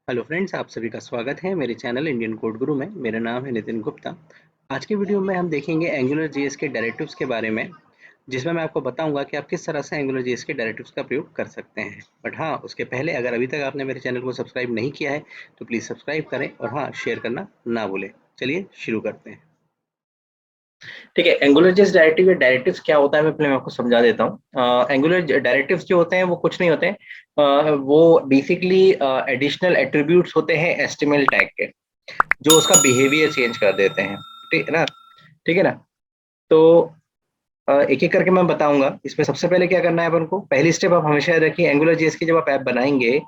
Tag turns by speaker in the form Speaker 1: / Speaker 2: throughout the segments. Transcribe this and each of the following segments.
Speaker 1: Hello friends, आप सभी का स्वागत है मेरे चैनल इंडियन कोड गुरु में। मेरा नाम है नितिन गुप्ता। आज की वीडियो में हम देखेंगे एंगुलर जेएस के डायरेक्टिव्स के बारे में, जिसमें मैं आपको बताऊंगा कि आप किस तरह से एंगुलर जेएस के डायरेक्टिव्स का प्रयोग कर सकते हैं। बट हाँ, उसके पहले अगर अभी तक आपने मेरे चैनल को सब्सक्राइब नहीं किया है तो प्लीज़ सब्सक्राइब करें और हाँ, शेयर करना ना भूलें। चलिए शुरू करते हैं।
Speaker 2: ठीक है। एंगुलर जेस डायरेक्टिव या डायरेक्टिव्स क्या होता है मैं आपको समझा देता हूँ। एंगुलर डायरेक्टिव्स जो होते हैं वो कुछ नहीं होते हैं। वो बेसिकली एडिशनल एट्रीब्यूट्स होते हैं एचटीएमएल टैग के, जो उसका बिहेवियर चेंज कर देते हैं। ठीक है ना। ठीक है ना। तो एक एक करके मैं बताऊंगा। इसमें सबसे पहले क्या करना है अपन को, पहली स्टेप आप हमेशा याद रखिए, एंगुलर जेएस की जब आप ऐप बनाएंगे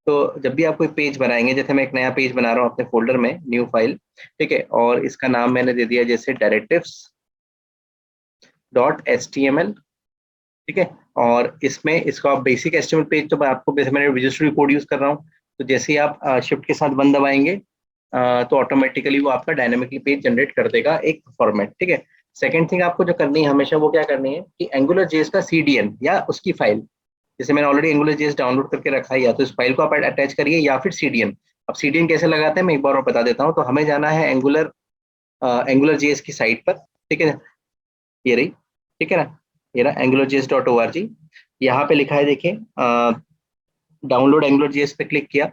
Speaker 2: तो जब भी आप कोई पेज बनाएंगे, जैसे मैं एक नया पेज बना रहा हूँ अपने फोल्डर में, न्यू फाइल। ठीक है, और इसका नाम मैंने दे दिया जैसे directives dot H T M L. ठीक है, और इसमें इसका बेसिक एचटीएमएल पेज, तो मैं आपको मैंने विजुअल स्टूडियो कोड यूज कर रहा हूँ, तो जैसे ही आप शिफ्ट के साथ 1 दबाएंगे तो ऑटोमेटिकली वो आपका डायनेमिकली पेज जनरेट कर देगा एक फॉर्मेट। ठीक है। सेकंड थिंग आपको जो करनी है हमेशा, वो क्या करनी है कि एंगुलर जेएस का सीडीएन या उसकी फाइल, जैसे मैंने ऑलरेडी एंगुलर जेएस डाउनलोड करके रखा है, या तो इस फाइल को आप अटैच करिए या फिर सीडीएन। अब सीडीएन कैसे लगाते हैं मैं एक बार और बता देता हूँ। तो हमें जाना है एंगुलर जेएस की साइट पर। ठीक है, ये रही। ठीक है ना, ये रहा angularjs.org। यहाँ पे लिखा है देखिए, डाउनलोड एंगुलर जेएस पे क्लिक किया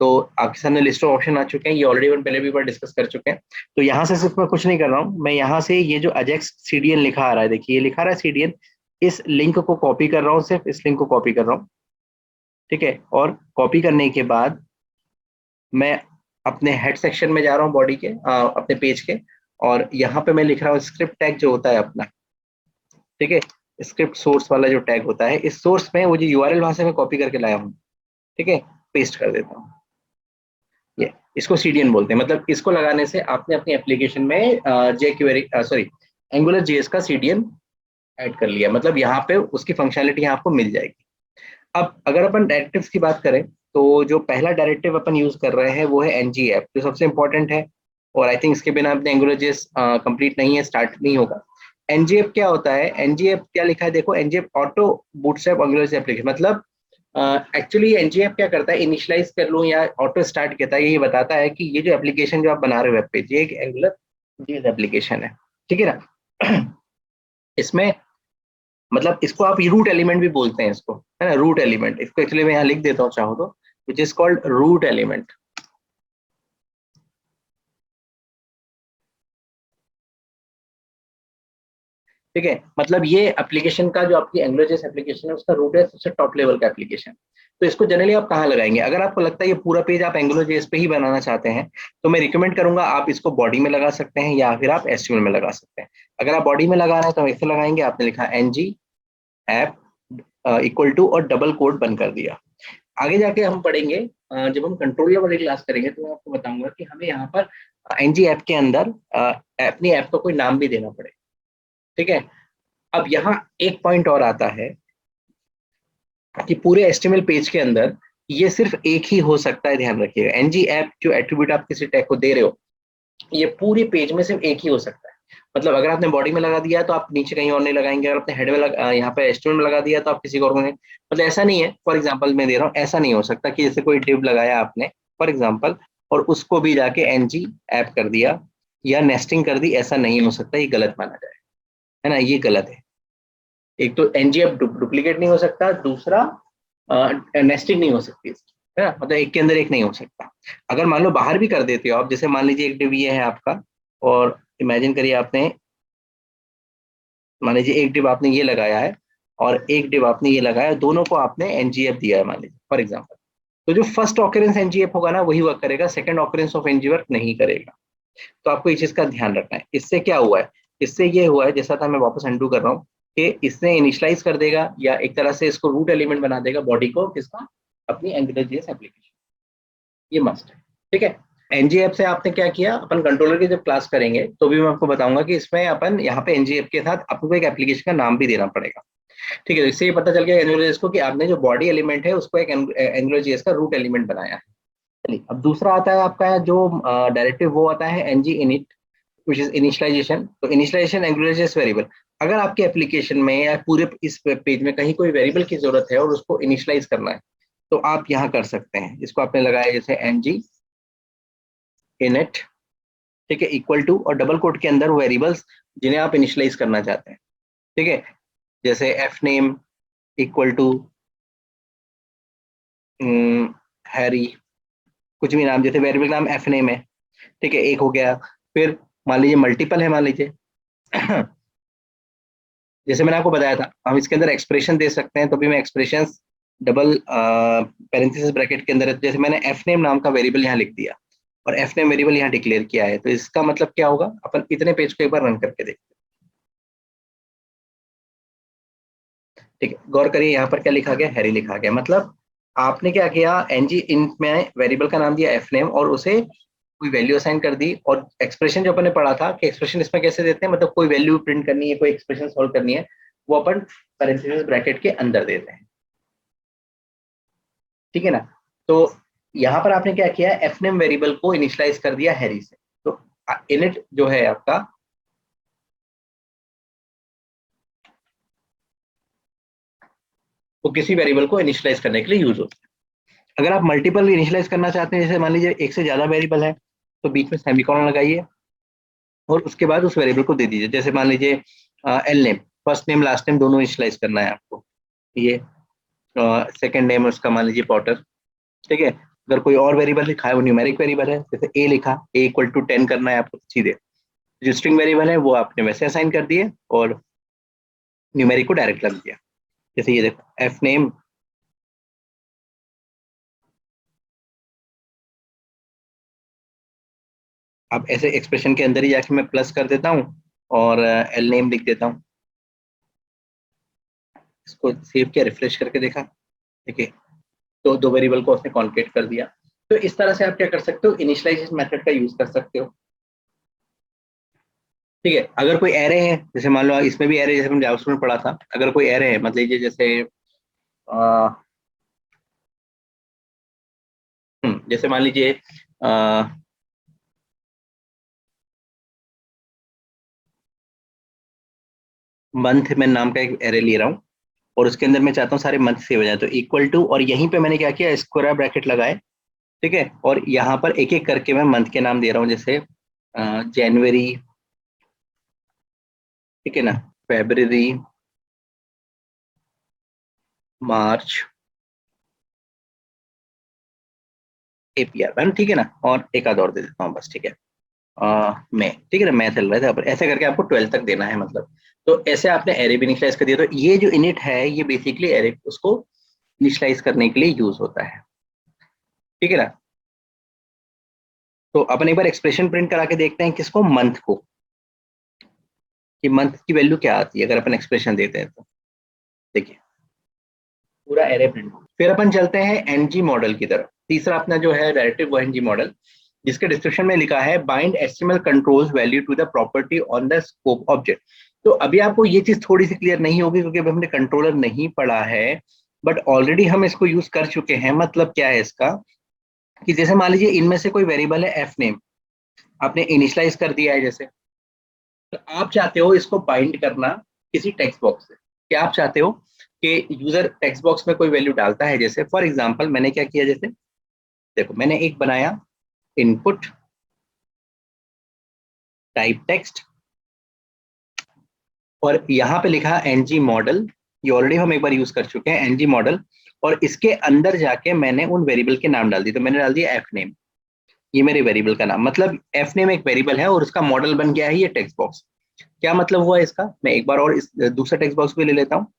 Speaker 2: तो आपके सामने लिस्ट ऑफ ऑप्शन आ चुके हैं। ये ऑलरेडी अपन पहले भी बार डिस्कस कर चुके हैं। तो यहाँ से सिर्फ मैं कुछ नहीं कर रहा हूँ, मैं यहाँ से ये जो अजेक्स सीडीएन लिखा आ रहा है, देखिए ये लिखा रहा है सीडीएन, इस लिंक को कॉपी कर रहा हूँ, सिर्फ इस लिंक को कॉपी कर रहा हूँ। ठीक है, और कॉपी करने के बाद मैं अपने हेड सेक्शन में जा रहा हूँ, बॉडी के अपने पेज के, और यहाँ पे मैं लिख रहा हूँ स्क्रिप्ट टैग जो होता है अपना। ठीक है, स्क्रिप्ट सोर्स वाला जो टैग होता है, इस सोर्स में वो जो यूआरएल वहां से मैं कॉपी करके लाया हूँ। ठीक है, पेस्ट कर देता हूँ। ये इसको सीडीएन बोलते हैं। मतलब इसको लगाने से आपने अपनी एप्लीकेशन में जेक्वेरी सॉरी एंगुलर जेएस का सीडीएन ऐड कर लिया। मतलब यहाँ पे उसकी फंक्शनलिटी आपको मिल जाएगी। अब अगर अपन डायरेक्टिव्स की बात करें, तो जो पहला डायरेक्टिव अपन यूज कर रहे हैं वो है एनजी ऐप, जो सबसे इंपॉर्टेंट है। और आई थिंक इसके बिना अपने एंगुलर जेएस कंप्लीट नहीं है, स्टार्ट नहीं होगा। एनजीएफ क्या होता है, एनजीएफ क्या लिखा है देखो, NGF auto bootstrap angular application. मतलब एक्चुअली एनजीएफ क्या करता है, इनिशियलाइज कर लूँ या ऑटो स्टार्ट कहता है, ये बताता है कि ये जो एप्लीकेशन जो आप बना रहे हो वेब पेज, ये एक एंगुलर जेएस एप्लीकेशन है। ठीक है ना। इसमें मतलब इसको आप रूट एलिमेंट भी बोलते हैं, इसको है ना, रूट एलिमेंट। इसको एक्चुअली मैं यहाँ लिख देता हूँ चाहो तो, which is called root element. ठीक है, मतलब ये एप्लीकेशन का जो आपकी एंगुलर एप्लीकेशन है उसका रूट है, सबसे टॉप लेवल का एप्लीकेशन। तो इसको जनरली आप कहाँ लगाएंगे, अगर आपको लगता है ये पूरा पेज आप एंगुलर जेएस पे ही बनाना चाहते हैं, तो मैं रिकमेंड करूंगा आप इसको बॉडी में लगा सकते हैं या फिर आप एचटीएमएल में लगा सकते हैं। अगर आप बॉडी में लगा रहे हैं तो ऐसे लगाएंगे, आपने लिखा एनजी ऐप इक्वल टू और डबल कोड बंद कर दिया। आगे जाके हम पढ़ेंगे, जब हम कंट्रोलर वाली क्लास करेंगे तो मैं आपको बताऊंगा कि हमें यहाँ पर एनजी ऐप के अंदर अपनी ऐप को कोई नाम भी देना पड़े। ठीक है। अब यहाँ एक पॉइंट और आता है कि पूरे एचटीएमएल पेज के अंदर ये सिर्फ एक ही हो सकता है, ध्यान रखिएगा। एनजी ऐप जो एट्रीब्यूट आप किसी टैग को दे रहे हो, ये पूरे पेज में सिर्फ एक ही हो सकता है। मतलब अगर आपने बॉडी में लगा दिया तो आप नीचे कहीं और नहीं लगाएंगे, अगर आपने हेड में यहाँ पे एचटीएमएल में लगा दिया तो आप किसी को और नहीं। मतलब ऐसा नहीं है, फॉर एग्जांपल मैं दे रहा हूँ, ऐसा नहीं हो सकता कि जैसे कोई डिव लगाया आपने फॉर एग्जांपल, और उसको भी जाके एनजी ऐप कर दिया या नेस्टिंग कर दी, ऐसा नहीं हो सकता, ये गलत माना जाए, है ना, ये गलत है। एक तो एनजीएफ डुप्लीकेट नहीं हो सकता, दूसरा नेस्टिंग नहीं हो सकती, है ना, मतलब एक के अंदर एक नहीं हो सकता। अगर मान लो बाहर भी कर देते हो आप, जैसे मान लीजिए एक डिव ये है आपका, और इमेजिन करिए आपने, मान लीजिए एक डिव आपने ये लगाया है और एक डिव आपने ये लगाया, दोनों को आपने एनजीएफ दिया है मान लीजिए फॉर एग्जाम्पल, तो जो फर्स्ट ऑकरेंस एनजीएफ होगा ना वही वर्क करेगा, second occurrence of NG work नहीं करेगा। तो आपको इस चीज का ध्यान रखना है। इससे क्या हुआ है, इससे ये हुआ है, जैसा था मैं वापस अंडू कर रहा हूँ, कि इसने इनिशियलाइज कर देगा या एक तरह से इसको रूट एलिमेंट बना देगा बॉडी को, किसका, अपनी एंगुलर जेएस एप्लीकेशन। ये मस्ट है। ठीक है। एनजीएफ से आपने क्या किया, अपन कंट्रोलर की जब क्लास करेंगे तो भी मैं आपको बताऊंगा कि इसमें अपन यहाँ पे एनजीएफ के साथ आपको एक एप्लीकेशन का नाम भी देना पड़ेगा। ठीक है, तो इससे ये पता चल गया एंगुलर जेएस को कि आपने जो बॉडी एलिमेंट है उसको एक एंगुलर जेएस का रूट एलिमेंट बनाया है। चलिए, अब दूसरा आता है आपका जो डायरेक्टिव, वो आता है NG init, which is initialization. तो इनिशियलाइजेशन एंगुलर वेरिएबल, अगर आपके एप्लीकेशन में या पूरे इस वेब पेज में कहीं कोई वेरिएबल की जरूरत है और उसको इनिशियलाइज करना है, तो आप यहाँ कर सकते हैं, इसको आपने लगाया जैसे ng init, ठीक है, इक्वल टू, और डबल कोट के अंदर वो वेरिएबल्स जिन्हें आप इनिशियलाइज करना चाहते हैं, ठीक है, जैसे fname इक्वल टू हैरी, कुछ भी नाम, जैसे वेरिएबल नाम fname है, ठीक है, एक हो गया। फिर मान लीजिए मल्टीपल है, मान लीजिए जैसे मैंने आपको बताया था हम इसके अंदर एक्सप्रेशन दे सकते हैं, तो भी मैं एक्सप्रेशन डबल पैरेंथेसिस ब्रैकेट के अंदर है। तो जैसे मैंने fname नाम का वेरिएबल यहाँ लिख दिया और fname वेरिएबल यहाँ डिक्लेयर किया है, तो इसका मतलब क्या होगा, अपन इतने पेज को एक बार रन करके देखते हैं। ठीक है, गौर करिए यहाँ पर क्या लिखा गया, हैरी लिखा गया, मतलब आपने क्या किया, ng int में वेरिएबल का नाम दिया fname और उसे कोई वैल्यू असाइन कर दी, और एक्सप्रेशन जो अपन ने पढ़ा था कि एक्सप्रेशन इसमें कैसे देते हैं, मतलब कोई वैल्यू प्रिंट करनी है, कोई एक्सप्रेशन सॉल्व करनी है, वो अपन पैरेंथेसिस ब्रैकेट के अंदर देते हैं, ठीक है ना। तो यहाँ पर आपने क्या किया, fname वेरिएबल को इनिशियलाइज कर दिया हैरी से। तो इनिट जो है आपका, वो किसी वेरिएबल को इनिशियलाइज करने के लिए यूज होता है। अगर आप मल्टीपल इनिशियलाइज करना चाहते हैं, जैसे मान लीजिए एक से ज्यादा वेरिएबल है, तो बीच में सेमीकोलन लगाइए और उसके बाद उस वेरिएबल को दे दीजिए। जैसे मान लीजिए L name, first name last name दोनों इनिशियलाइज करना है आपको, ये सेकंड नेम उसका मान लीजिए पॉटर, ठीक है। अगर कोई और वेरिएबल लिखा है, वो न्यूमेरिक वेरिएबल है, जैसे ए लिखा, ए इक्वल टू 10 करना है आपको सीधे, जो स्ट्रिंग वेरिएबल है वो आपने वैसे असाइन कर दिए और न्यूमेरिक को डायरेक्ट लग दिया। जैसे ये देखो एफ नेम, अब ऐसे एक्सप्रेशन के अंदर ही जाके मैं प्लस कर देता हूँ और एल नेम लिख देता हूँ, इसको सेव किया, रिफ्रेश करके देखा, ठीक है, तो दो वेरिएबल को उसने कॉन्केट कर दिया। तो इस तरह से आप क्या कर सकते हो, इनिशियलाइजेशन मेथड का यूज कर सकते हो, ठीक है। अगर कोई एरे है, जैसे मान लो इसमें भी एरे, जैसे हमने जावास्क्रिप्ट में पढ़ा था, अगर कोई एरे है, मतलब लीजिए जैसे जैसे मान लीजिए मंथ में नाम का एक एरे ले रहा हूँ और उसके अंदर मैं चाहता हूँ सारे मंथ सेव हो जाए, तो इक्वल टू, और यहीं पे मैंने क्या किया, स्क्वायर ब्रैकेट लगाए, ठीक है, और यहाँ पर एक एक करके मैं मंथ के नाम दे रहा हूँ, जैसे जनवरी, ठीक है ना, फेब्रवरी, मार्च, एपीआर, ठीक है ना, और एक आध और दे देता हूँ बस, ठीक है, मैं, ठीक है ना, मैं चल रहा था, पर ऐसे करके आपको 12 तक देना है, मतलब तो ऐसे आपने एरे भी इनिशियलाइज कर दिया। तो ये जो इनिट है, ये बेसिकली एरे उसको इनिशियलाइज करने के लिए यूज होता है, ठीक है ना। तो अपन एक बार एक्सप्रेशन प्रिंट करा के देखते हैं, किसको, मंथ को, कि मंथ की वैल्यू क्या आती है अगर अपन एक्सप्रेशन देते हैं, तो देखिए पूरा एरे प्रिंट। फिर अपन चलते हैं एनजी मॉडल की तरफ। तीसरा अपना जो है डायरेक्टिव, वो एनजी मॉडल, जिसके डिस्क्रिप्शन में लिखा है bind HTML controls value to the property on the scope object. तो अभी आपको ये चीज थोड़ी सी क्लियर नहीं होगी क्योंकि अभी हमने कंट्रोलर नहीं पढ़ा है, बट ऑलरेडी हम इसको यूज कर चुके हैं। मतलब क्या है इसका, कि जैसे मान लीजिए इनमें से कोई वेरिएबल है एफ नेम, आपने इनिशियलाइज कर दिया है, जैसे तो आप चाहते हो इसको बाइंड करना किसी टेक्स्ट बॉक्स से, क्या आप चाहते हो कि यूजर टेक्स्ट बॉक्स में कोई वैल्यू डालता है, जैसे फॉर एग्जांपल मैंने क्या किया, जैसे देखो मैंने एक बनाया इनपुट टाइप टेक्स्ट और यहाँ पे लिखा एनजी मॉडल, ये ऑलरेडी हम एक बार यूज कर चुके हैं एनजी मॉडल, और इसके अंदर जाके मैंने उन वेरिएबल के नाम डाल दिए। तो मैंने डाल दिया एफ नेम, ये मेरे वेरिएबल का नाम, मतलब एफ नेम एक वेरिएबल है और उसका मॉडल बन गया है ये टेक्स्ट बॉक्स। क्या मतलब हुआ इसका, मैं एक बार और इस दूसरा टेक्स्ट बॉक्स भी ले लेता हूँ।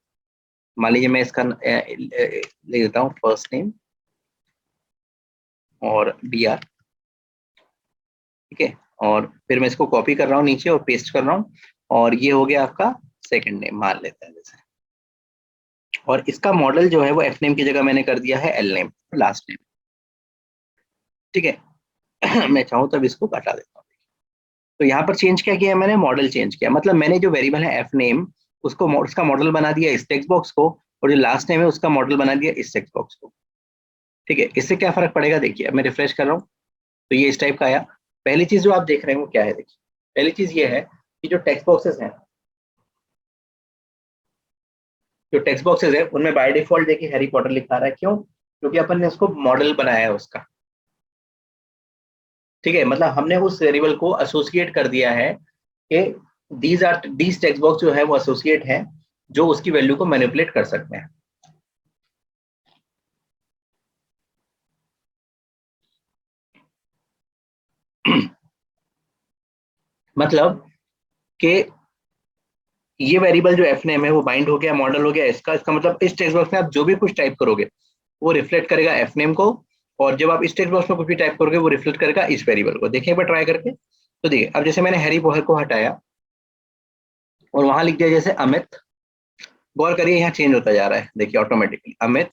Speaker 2: मान लीजिए मैं इसका ले लेता हूँ फर्स्ट नेम और बी आर, ठीक है, और फिर मैं इसको कॉपी कर रहा हूँ नीचे और पेस्ट कर रहा हूँ, और ये हो गया आपका सेकंड नेम, मान लेते हैं जैसे, और इसका मॉडल जो है वो एफ नेम की जगह मैंने कर दिया है एल नेम, लास्ट नेम, ठीक है। मैं चाहूँ तब इसको हटा देता हूँ। तो यहाँ पर चेंज क्या किया मैंने, मॉडल चेंज किया, मतलब मैंने जो वेरिएबल है एफ नेम उसको उसका मॉडल बना दिया इस टेक्स्ट बॉक्स को, और जो लास्ट नेम है उसका मॉडल बना दिया इस टेक्स्ट बॉक्स को, ठीक है। इससे क्या फर्क पड़ेगा, देखिए अब मैं रिफ्रेश कर रहा हूँ तो ये इस टाइप का आया। पहली चीज जो आप देख रहे हैं वो क्या है, देखिए पहली चीज ये है कि जो टेक्स्ट बॉक्सेस हैं, जो टेक्स्ट बॉक्सेस है उनमें बाय डिफॉल्ट देखिए हैरी पॉटर लिखा रहा है, क्यों, क्योंकि अपन ने उसको मॉडल बनाया है उसका। ठीक है, मतलब हमने उस वेरिएबल को एसोसिएट कर दिया है कि दीज टेक्स्ट बॉक्स जो है वो एसोसिएट है, जो उसकी वैल्यू को मैनिपुलेट कर सकते हैं। मतलब कि ये वेरिएबल जो एफ नेम है वो बाइंड हो गया, मॉडल हो गया इसका। इसका मतलब इस टेक्स्ट बॉक्स में आप जो भी कुछ टाइप करोगे वो रिफ्लेक्ट करेगा एफ नेम को, और जब आप इस टेक्स्ट बॉक्स में कुछ भी टाइप करोगे वो रिफ्लेक्ट करेगा इस वेरिएबल को। देखिए एक बार ट्राई करके। तो देखिए, अब जैसे मैंने हैरी पॉटर को हटाया और वहां लिख दिया जैसे अमित, गौर करिए यहाँ चेंज होता जा रहा है, देखिए ऑटोमेटिकली अमित,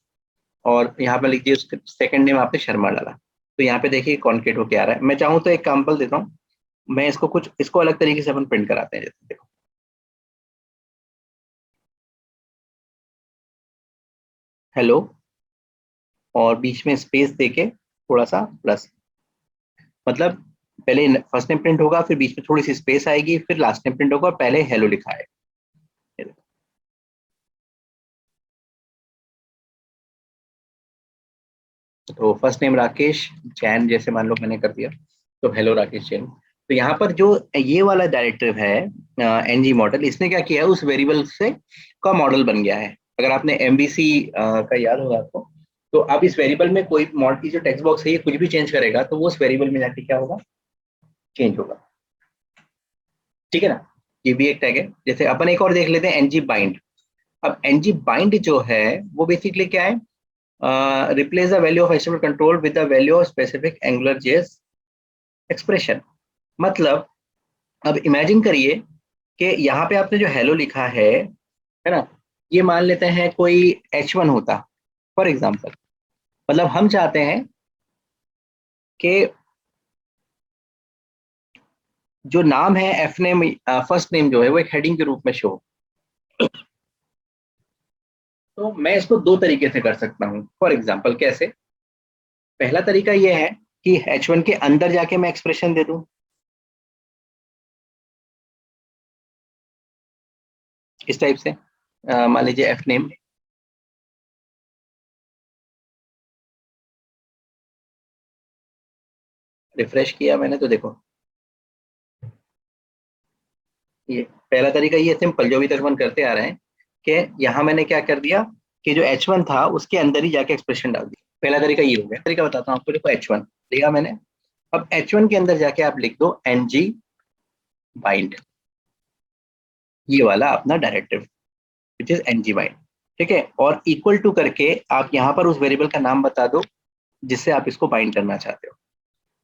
Speaker 2: और यहाँ पे लिख दिया उसके सेकंड नेम आपने शर्मा डाला, तो यहाँ पे देखिए कॉन्केट होके आ रहा है। मैं चाहूँ तो एक एग्जाम्पल देता हूँ, मैं इसको कुछ इसको अलग तरीके से अपन प्रिंट कराते हैं। जैसे देखो, हेलो, और बीच में स्पेस देके थोड़ा सा प्लस, मतलब पहले फर्स्ट नेम प्रिंट होगा, फिर बीच में थोड़ी सी स्पेस आएगी, फिर लास्ट नेम प्रिंट होगा, पहले हेलो लिखा है। तो फर्स्ट नेम राकेश जैन, जैसे मान लो मैंने कर दिया, तो हेलो राकेश जैन। तो यहाँ पर जो ये वाला डायरेक्टिव है एनजी मॉडल, इसने क्या किया है, उस वेरिएबल से का मॉडल बन गया है। अगर आपने एमवीसी का याद होगा आपको, तो आप इस वेरिएबल में कोई मॉडल जो टेक्स्ट बॉक्स है ये कुछ भी चेंज करेगा तो वो उस वेरिएबल में जाके क्या होगा, चेंज होगा। ठीक है ना, ये भी एक टैग है। जैसे अपन एक और देख लेते हैं, एनजी बाइंड। अब एनजी बाइंड जो है वो बेसिकली क्या है, replace the value of HTML control with the value of specific angular JS expression. मतलब अब इमेजिन करिए कि यहाँ पे आपने जो हेलो लिखा है ना, ये मान लेते हैं कोई H1 होता फॉर एग्जाम्पल। मतलब हम चाहते हैं कि जो नाम है एफ नेम, फर्स्ट नेम जो है वो एक हेडिंग के रूप में शो। तो मैं इसको दो तरीके से कर सकता हूँ फॉर एग्जाम्पल। कैसे? पहला तरीका ये है कि H1 के अंदर जाके मैं एक्सप्रेशन दे दूं, इस टाइप से। मान लीजिए एफ नेम, रिफ्रेश किया मैंने तो देखो, ये पहला तरीका, ये सिंपल जो अभी तक अपन करते आ रहे हैं, कि यहाँ मैंने क्या कर दिया कि जो H1 था उसके अंदर ही जाके एक्सप्रेशन डाल दिया। पहला तरीका ये हो गया। तरीका बताता हूँ आपको, देखो H1 लिखा मैंने, अब H1 के अंदर जाके आप लिख दो एनजी बाइंड, ये वाला अपना directive which is NG bind. ठीक है, और इक्वल टू करके आप यहाँ पर उस वेरिएबल का नाम बता दो जिससे आप इसको बाइंड करना चाहते हो।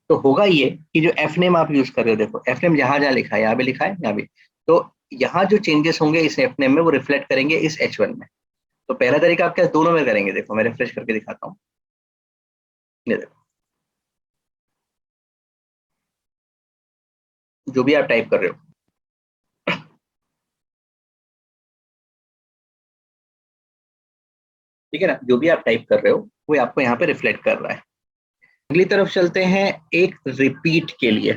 Speaker 2: तो होगा ये कि जो एफ नेम आप यूज कर रहे हो, देखो एफ नेम जहां जहां लिखा है, यहाँ भी लिखा है, यहाँ भी, तो यहाँ जो चेंजेस होंगे इस एफ नेम में वो रिफ्लेक्ट करेंगे इस H1 में। तो पहला तरीका आप क्या दोनों में करेंगे, देखो मैं रिफ्रेश करके दिखाता हूँ, ये देखो जो भी आप टाइप कर रहे हो, ठीक है ना, जो भी आप टाइप कर रहे हो वो आपको यहाँ पे रिफ्लेक्ट कर रहा है। अगली तरफ चलते हैं, एक रिपीट के लिए,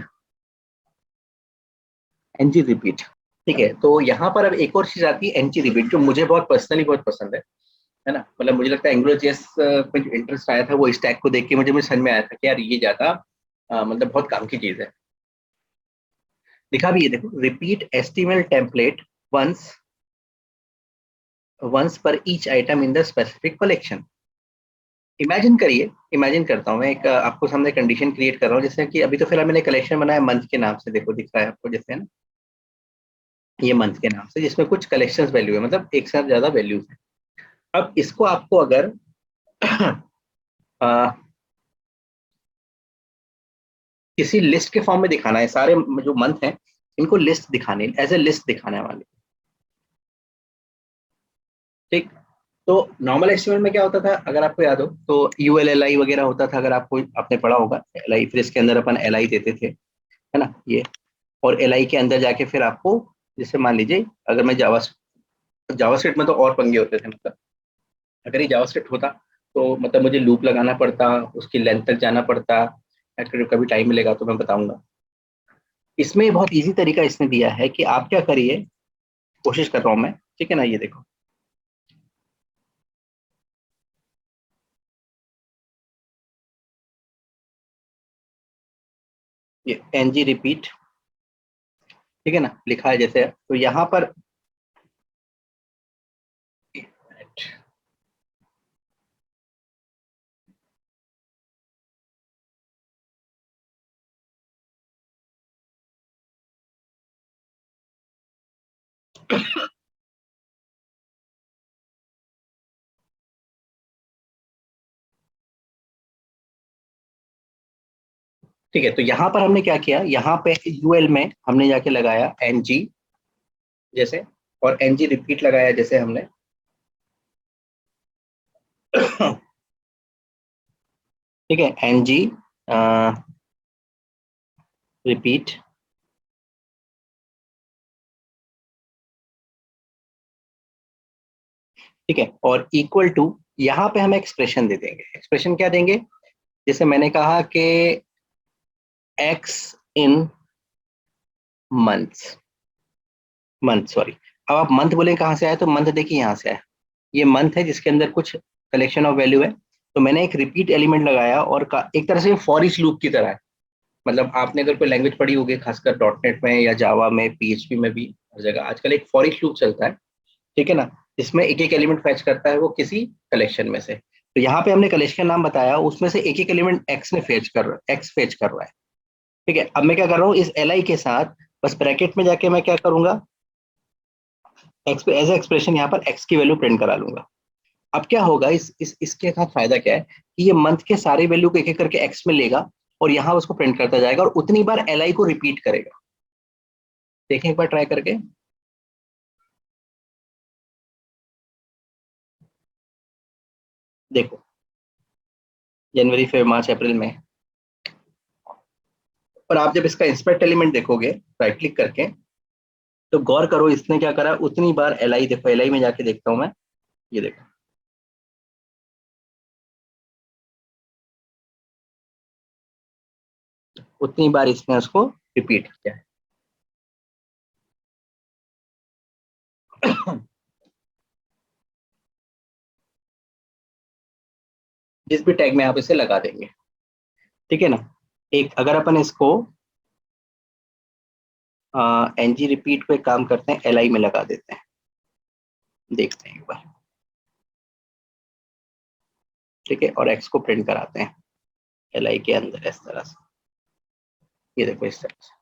Speaker 2: एनजी रिपीट। ठीक है, तो यहाँ पर अब एक और चीज आती है एनजी रिपीट, जो मुझे बहुत पर्सनली बहुत पसंद है ना। मतलब मुझे लगता है एंगुलर जेएस में जो इंटरेस्ट आया था वो इस टैग को देख के मुझे समझ में आया था कि यार ये ज्यादा मतलब बहुत काम की चीज है। लिखा भी है देखो, repeat HTML template once once per each item in the specific collection. Imagine करिए, इमेजिन करता हूँ मैं एक आपको सामने कंडीशन क्रिएट कर रहा हूँ, जैसे कि अभी तो फिलहाल मैंने कलेक्शन बनाया मंथ के नाम से, देखो दिख रहा है आपको जैसे, है ना, ये मंथ के नाम से, जिसमें कुछ कलेक्शंस वैल्यू है, मतलब एक साथ ज्यादा वैल्यूज है। अब इसको आपको अगर आ, किसी लिस्ट के फॉर्म में दिखाना है, सारे जो मंथ हैं इनको लिस्ट दिखाने, एज ए लिस्ट दिखाने वाले। ठीक, तो नॉर्मल एचटीएमएल में क्या होता था, अगर आपको याद हो तो ULLI वगैरह होता था, अगर आपको आपने पढ़ा होगा LI, फिर इसके अंदर अपन LI देते थे, है ना ये, और LI के अंदर जाके फिर आपको, जैसे मान लीजिए अगर मैं जावास्क्रिप्ट में तो और पंगे होते थे। मतलब अगर ये जावास्क्रिप्ट होता तो मतलब मुझे लूप लगाना पड़ता, उसकी लेंथ तक जाना पड़ता। कभी टाइम मिलेगा तो मैं बताऊंगा। इसमें बहुत इजी तरीका इसने दिया है कि आप क्या करिए, कोशिश कर रहा हूं मैं, ठीक है ना, ये देखो ये एनजी रिपीट, ठीक है ना, लिखा है जैसे, तो यहाँ पर ठीक है, तो यहाँ पर हमने क्या किया, यहाँ पे यूएल में हमने जाके लगाया एनजी जैसे, और एनजी रिपीट लगाया जैसे हमने ठीक है, एनजी रिपीट, ठीक है, और इक्वल टू, यहाँ पे हम एक्सप्रेशन दे देंगे। एक्सप्रेशन क्या देंगे, जैसे मैंने कहा कि x in months, month sorry, अब आप मंथ बोले कहाँ से आए, तो मंथ देखिए यहाँ से आया, ये मंथ है जिसके अंदर कुछ कलेक्शन ऑफ वैल्यू है, तो मैंने एक रिपीट एलिमेंट लगाया और एक तरह से फॉर ईच लूप की तरह है। मतलब आपने अगर कोई लैंग्वेज पढ़ी होगी, खासकर डॉट नेट में या जावा में, पीएचपी में भी, हर जगह आजकल एक फॉर ईच लूप चलता है, ठीक है ना, इसमें एक एक एलिमेंट फैच करता है वो किसी कलेक्शन में से। तो यहाँ पे हमने कलेक्शन नाम बताया, उसमें से एक एक एलिमेंट एक्स ने फेच कर रहा है, एक्स फेच कर रहा है, ठीक है। अब मैं क्या कर रहा हूँ, इस एल आई के साथ बस ब्रैकेट में जाके मैं क्या करूंगा, एक्स पे एज एक्सप्रेशन यहाँ पर एक्स की वैल्यू प्रिंट करा लूंगा। अब क्या होगा, इसके साथ फायदा क्या है कि ये मंथ के सारे वैल्यू को एक एक करके एक्स में लेगा और यहाँ उसको प्रिंट करता जाएगा और उतनी बार एल आई को रिपीट करेगा। देखें एक बार ट्राई करके, देखो जनवरी फरवरी मार्च अप्रैल में, और आप जब इसका इंस्पेक्ट एलिमेंट देखोगे राइट क्लिक करके, तो गौर करो इसने क्या करा, उतनी बार एल आई, देखो एल आई में जाके देखता हूं मैं, ये देखो उतनी बार इसने उसको रिपीट किया है। जिस भी टैग में आप इसे लगा देंगे, ठीक है ना। एक अगर अपन इसको एनजी रिपीट पे काम करते हैं, एल आई में लगा देते हैं, देखते हैं एक बार, ठीक है, और एक्स को प्रिंट कराते हैं एल आई के अंदर इस तरह से, ये देखो इस तरह से,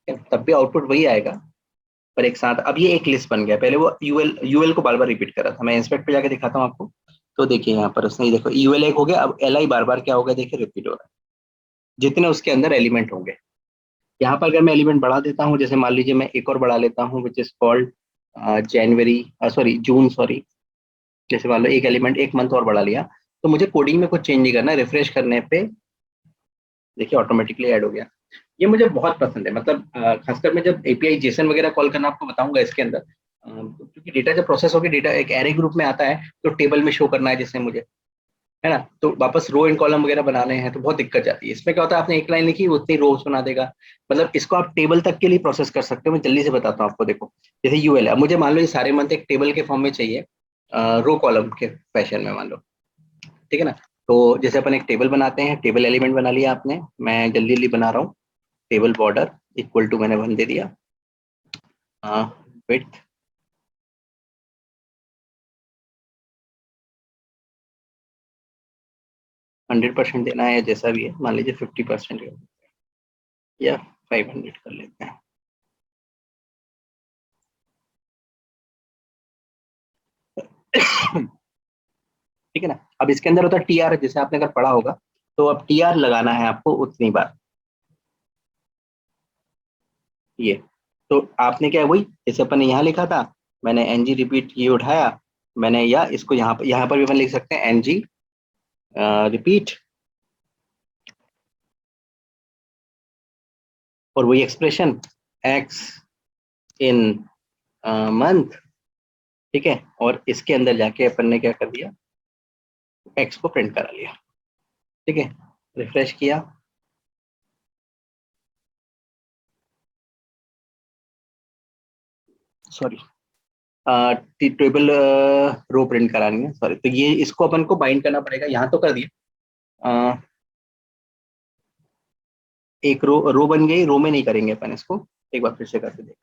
Speaker 2: ठीक है? तब भी आउटपुट वही आएगा, पर एक साथ अब ये एक लिस्ट बन गया, पहले वो यूएल यूएल को बार बार रिपीट कर रहा था। मैं इंस्पेक्ट पे जाके दिखाता हूँ आपको, तो देखिए यहाँ पर उसने, देखो यूएल एक हो गया, अब एल आई बार बार क्या हो गया, देखिए रिपीट हो रहा है, जितने उसके अंदर एलिमेंट होंगे। यहाँ पर अगर मैं एलिमेंट बढ़ा देता हूँ, जैसे मान लीजिए मैं एक और बढ़ा लेता हूँ विच is called January, sorry June, sorry, जैसे मान लो एक एलिमेंट एक मंथ और बढ़ा लिया, तो मुझे कोडिंग में कुछ चेंज नहीं करना, रिफ्रेश करने पे देखिए ऑटोमेटिकली ऐड हो गया। ये मुझे बहुत पसंद है, मतलब खासकर मैं जब एपीआई जेसन वगैरह कॉल करना आपको बताऊंगा इसके अंदर, क्योंकि डेटा जब प्रोसेस होकर डेटा एक एरे ग्रुप में आता है, तो टेबल में शो करना है जैसे मुझे, है ना, तो वापस रो एंड कॉलम वगैरह बनाने हैं तो बहुत दिक्कत जाती है। इसमें क्या होता है, आपने एक लाइन लिखी उतनी रोज बना देगा, मतलब इसको आप टेबल तक के लिए प्रोसेस कर सकते हो। मैं जल्दी से बताता हूँ आपको, देखो जैसे यूएल है, अब मुझे मान लो ये सारे मंथ एक टेबल के फॉर्म में चाहिए, रो कॉलम के फैशन में मान लो, ठीक है ना। तो जैसे अपन एक टेबल बनाते हैं, टेबल एलिमेंट बना लिया आपने, मैं जल्दी जल्दी बना रहा हूँ, टेबल बॉर्डर इक्वल टू मैंने 1 दे दिया, विड्थ 100% देना है, या जैसा भी है, मान लीजिए 50% या 500 कर लेते हैं। ठीक है ना। अब इसके अंदर होता है टी आर, जैसे आपने अगर पढ़ा होगा, तो अब टी आर लगाना है आपको उतनी बार, ये, तो आपने क्या है वही, जैसे अपन ने यहाँ लिखा था, मैंने एनजी रिपीट ये उठाया मैंने, या इसको यहाँ पर भी अपन लिख सकते हैं एनजी रिपीट, और वही एक्सप्रेशन एक्स इन मंथ, ठीक है, और इसके अंदर जाके अपन ने क्या कर दिया, एक्स को प्रिंट करा लिया, ठीक है, रिफ्रेश किया, सॉरी टेबल रो प्रिंट करानी है, सॉरी, तो ये इसको अपन को बाइंड करना पड़ेगा, यहाँ तो कर दिया, एक रो बन गई, रो में नहीं करेंगे अपन इसको, एक बार फिर से करके देख।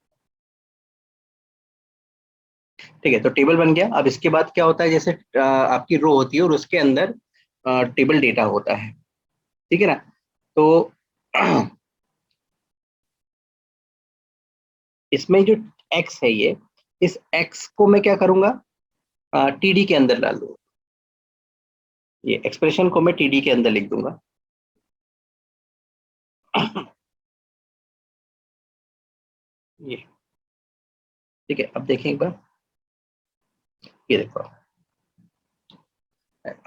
Speaker 2: ठीक है, तो टेबल बन गया। अब इसके बाद क्या होता है, जैसे आपकी रो होती है और उसके अंदर टेबल डेटा होता है, ठीक है ना। तो इसमें जो एक्स है ये, इस एक्स को मैं क्या करूंगा, टीडी के अंदर डाल दूंगा। ये एक्सप्रेशन को मैं टीडी के अंदर लिख दूंगा। ये ठीक है। अब देखें एक बार, ये देखो,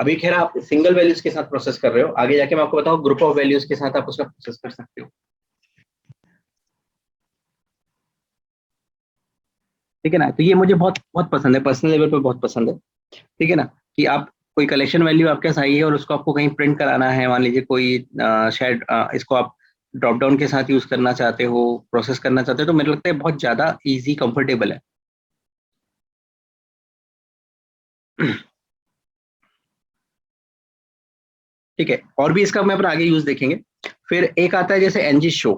Speaker 2: अभी खैर आप सिंगल वैल्यूज के साथ प्रोसेस कर रहे हो, आगे जाके मैं आपको बताऊं ग्रुप ऑफ वैल्यूज के साथ आप उसका प्रोसेस कर सकते हो, ठीक है ना। तो ये मुझे बहुत बहुत पसंद है, पर्सनल लेवल पे बहुत पसंद है, ठीक है ना। कि आप कोई कलेक्शन वैल्यू आपके पास आई है और उसको आपको कहीं प्रिंट कराना है, मान लीजिए कोई शायद इसको आप ड्रॉप डाउन के साथ यूज करना चाहते हो, प्रोसेस करना चाहते हो, तो मुझे लगता है बहुत ज्यादा इजी कंफर्टेबल है। ठीक है, और भी इसका मैं अपना आगे यूज देखेंगे। फिर एक आता है जैसे एनजी शो।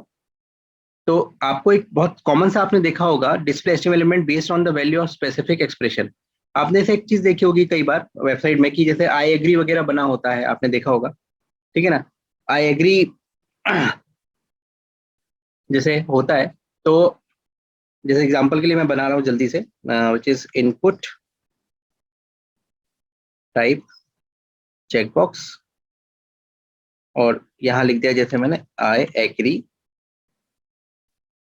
Speaker 2: तो आपको एक बहुत कॉमन सा आपने देखा होगा, display estimate element based on the value of specific expression. आपने से एक चीज देखी होगी कई बार वेबसाइट में कि जैसे आई एग्री वगैरह बना होता है, आपने देखा होगा, ठीक है ना। आई एग्री जैसे होता है, तो जैसे एग्जांपल के लिए मैं बना रहा हूँ जल्दी से, which is input type checkbox, और यहाँ लिख दिया जैसे मैंने आई एग्री,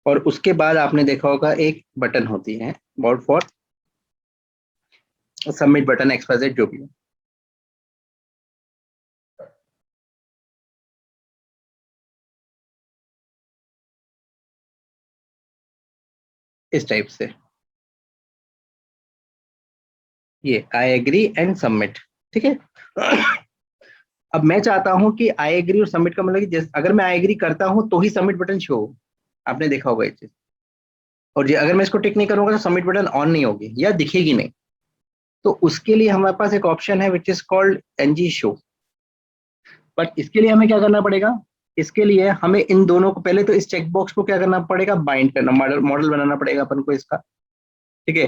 Speaker 2: और उसके बाद आपने देखा होगा एक बटन होती है board for submit button express जो भी हो, इस टाइप से, ये आई एग्री एंड सबमिट, ठीक है। अब मैं चाहता हूं कि आई एग्री और सबमिट का मतलब कि जैसे अगर मैं आई एग्री करता हूं तो ही सबमिट बटन शो हो, आपने देखा होगा ये चीज। और ये अगर मैं इसको टिक नहीं करूंगा तो सबमिट बटन ऑन नहीं होगी या दिखेगी नहीं। तो उसके लिए हमारे पास एक ऑप्शन है which is called NG show. But इसके लिए हमें क्या करना पड़ेगा, इसके लिए हमें इन दोनों को पहले तो इस चेकबॉक्स को क्या करना पड़ेगा, बाइंड करना, मॉडल मॉडल बनाना पड़ेगा अपन को इसका, ठीक है।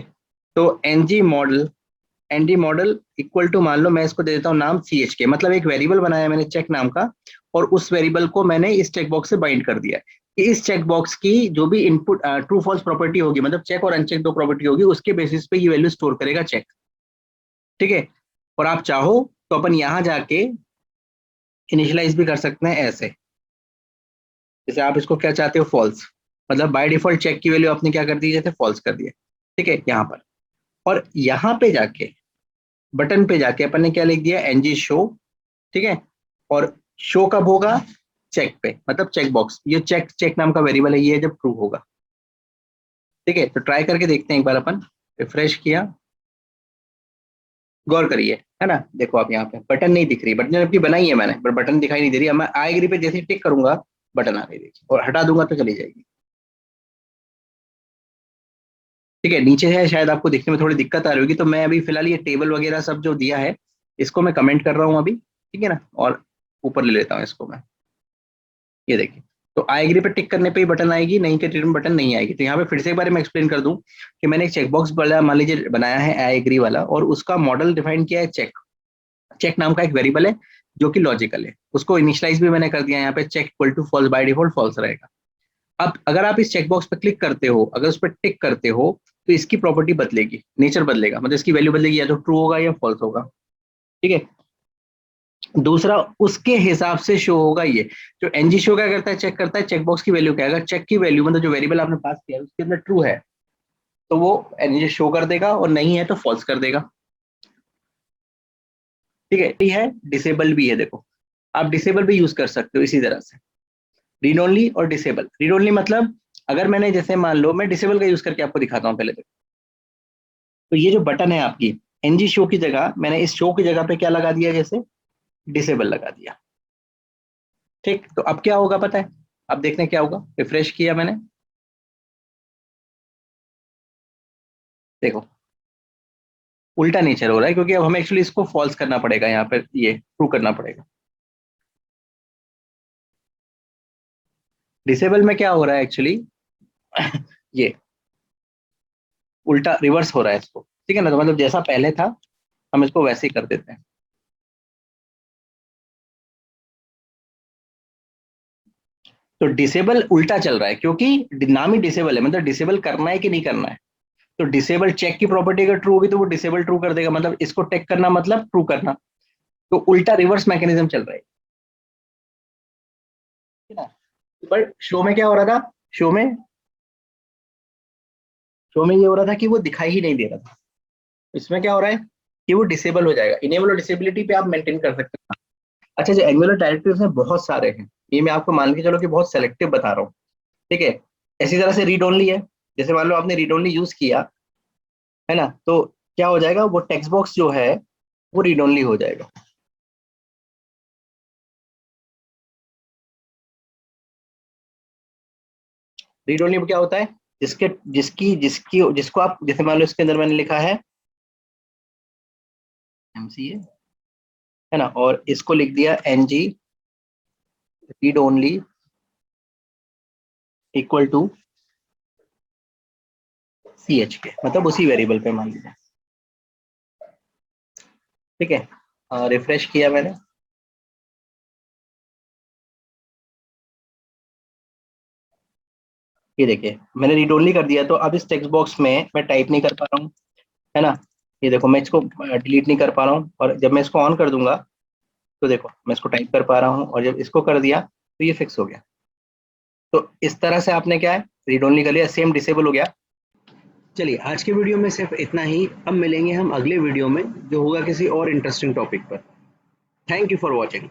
Speaker 2: तो NG model, NG model equal to, मान लो मैं इसको दे देता हूँ नाम सी एच के, मतलब एक वेरिएबल बनाया मैंने चेक नाम का, और उस वेरिएबल को मैंने इस चेकबॉक्स से बाइंड कर दिया है कि इस चेकबॉक्स की जो भी इनपुट ट्रू फॉल्स प्रॉपर्टी होगी, मतलब चेक और अनचेक दो प्रॉपर्टी होगी, उसके बेसिस पे ये वैल्यू स्टोर करेगा चेक, ठीक है। और आप चाहो तो अपन यहाँ जाके इनिशियलाइज भी कर सकते हैं ऐसे, जैसे आप इसको क्या चाहते हो, फॉल्स, मतलब बाय डिफॉल्ट चेक की वैल्यू आपने क्या कर दी, जैसे फॉल्स कर दिया, ठीक है यहाँ पर। और यहाँ पे जाके बटन पे जाके अपन ने क्या लिख दिया, एनजी शो, ठीक है। और शो कब होगा, चेक पे, मतलब चेक बॉक्स, ये चेक चेक नाम का वेरिएबल है, ये जब ट्रू होगा, ठीक है। तो ट्राई करके देखते हैं एक बार अपन, रिफ्रेश किया, गौर करिए, है ना। देखो आप यहाँ पे बटन नहीं दिख रही, बटन जबकि बनाई है मैंने, पर बटन दिखाई नहीं दे रही। अब मैं आई एग्री पे जैसे टिक करूंगा बटन आ गई, देखिए, और हटा दूंगा तो चली जाएगी, ठीक है। नीचे है, शायद आपको देखने में थोड़ी दिक्कत आ रही होगी, तो मैं अभी फिलहाल ये टेबल वगैरह सब जो दिया है इसको मैं कमेंट कर रहा हूँ अभी, ठीक है ना, और ऊपर ले लेता हूँ इसको मैं, ये देखिए। तो आई एग्री पे टिक करने पे ही बटन आएगी, नहीं के रिटर्न बटन नहीं आएगी। तो यहाँ पे फिर से एक बार मैं एक्सप्लेन कर दूं कि मैंने एक चेकबॉक्स वाला मान लीजिए बनाया है आई एग्री वाला, और उसका मॉडल डिफाइन किया है चेक, चेक नाम का एक वेरिएबल है जो कि लॉजिकल है, उसको इनिशियलाइज भी मैंने कर दिया है, यहाँ पे check equal to false, by default false रहेगा। अब अगर आप इस चेकबॉक्स पर क्लिक करते हो, अगर उस पर टिक करते हो, तो इसकी प्रॉपर्टी बदलेगी, नेचर बदलेगा, मतलब इसकी वैल्यू बदलेगी, या तो ट्रू होगा या फॉल्स होगा, ठीक है। दूसरा, उसके हिसाब से शो होगा ये, जो एनजी शो क्या करता है, चेक करता है चेकबॉक्स की वैल्यू क्या है, अगर चेक की वैल्यू मतलब जो वेरिएबल आपने पास किया है उसके अंदर ट्रू है तो वो एनजी शो कर देगा, और नहीं है तो फॉल्स कर देगा, ठीक है। ये है, डिसेबल भी है, देखो आप डिसेबल भी यूज कर सकते हो इसी तरह से, रीड ओनली और डिसेबल। रीड ओनली मतलब अगर मैंने जैसे मान लो मैं डिसेबल का यूज करके आपको दिखाता हूँ पहले, देखो। तो ये जो बटन है आपकी, एनजी शो की जगह मैंने इस शो की जगह पे क्या लगा दिया, जैसे डिसेबल लगा दिया, ठीक। तो अब क्या होगा पता है, अब देखने क्या होगा, रिफ्रेश किया मैंने, देखो उल्टा नेचर हो रहा है, क्योंकि अब हमें एक्चुअली इसको फॉल्स करना पड़ेगा, यहाँ पर ये ट्रू करना पड़ेगा, डिसेबल में क्या हो रहा है एक्चुअली, ये उल्टा रिवर्स हो रहा है इसको, ठीक है ना। तो मतलब जैसा पहले था हम इसको वैसे ही कर देते हैं। तो डिसेबल उल्टा चल रहा है क्योंकि नाम ही डिसेबल है, मतलब डिसेबल करना है कि नहीं करना है। तो डिसेबल चेक की प्रॉपर्टी अगर ट्रू होगी तो वो डिसेबल ट्रू कर देगा, मतलब इसको टेक करना मतलब ट्रू करना। तो उल्टा रिवर्स मैकेनिज्म चल रहा है, ठीक है ना। पर शो में क्या हो रहा था, शो में शो में ये हो रहा था कि वो दिखाई ही नहीं दे रहा था। इसमें क्या हो रहा है कि वो डिसेबल हो जाएगा। इनेबल और डिसेबिलिटी पे आप मेंटेन कर सकते हैं। अच्छा, जो एंगुलर डायरेक्टिव्स हैं बहुत सारे हैं, ये मैं आपको मान के चलो कि बहुत सेलेक्टिव बता रहा हूँ, ठीक है। इसी तरह से रीड ओनली है, जैसे मान लो आपने रीड ओनली यूज किया है ना, तो क्या हो जाएगा, वो टेक्स्ट बॉक्स जो है वो रीड ओनली हो जाएगा। रीड ओनली में क्या होता है, जिसके जिसकी जिसकी जिसको आप, जैसे मान लो इसके अंदर मैंने लिखा है एमसीए, है ना, और इसको लिख दिया NG read only equal to C H K, मतलब उसी वेरिएबल पे मान लीजिए, ठीक है। रिफ्रेश किया मैंने, ये देखिए मैंने रीड ओनली कर दिया। तो अब इस टेक्स्ट बॉक्स में मैं टाइप नहीं कर पा रहा हूँ, है ना। ये देखो मैं इसको डिलीट नहीं कर पा रहा हूँ, और जब मैं इसको ऑन कर दूंगा तो देखो मैं इसको टाइप कर पा रहा हूँ, और जब इसको कर दिया तो ये फिक्स हो गया। तो इस तरह से आपने क्या है, रीड ओनली कर लिया, सेम डिसेबल हो गया।
Speaker 1: चलिए आज के वीडियो में सिर्फ इतना ही। अब मिलेंगे हम अगले वीडियो में जो होगा किसी और इंटरेस्टिंग टॉपिक पर। Thank you for watching.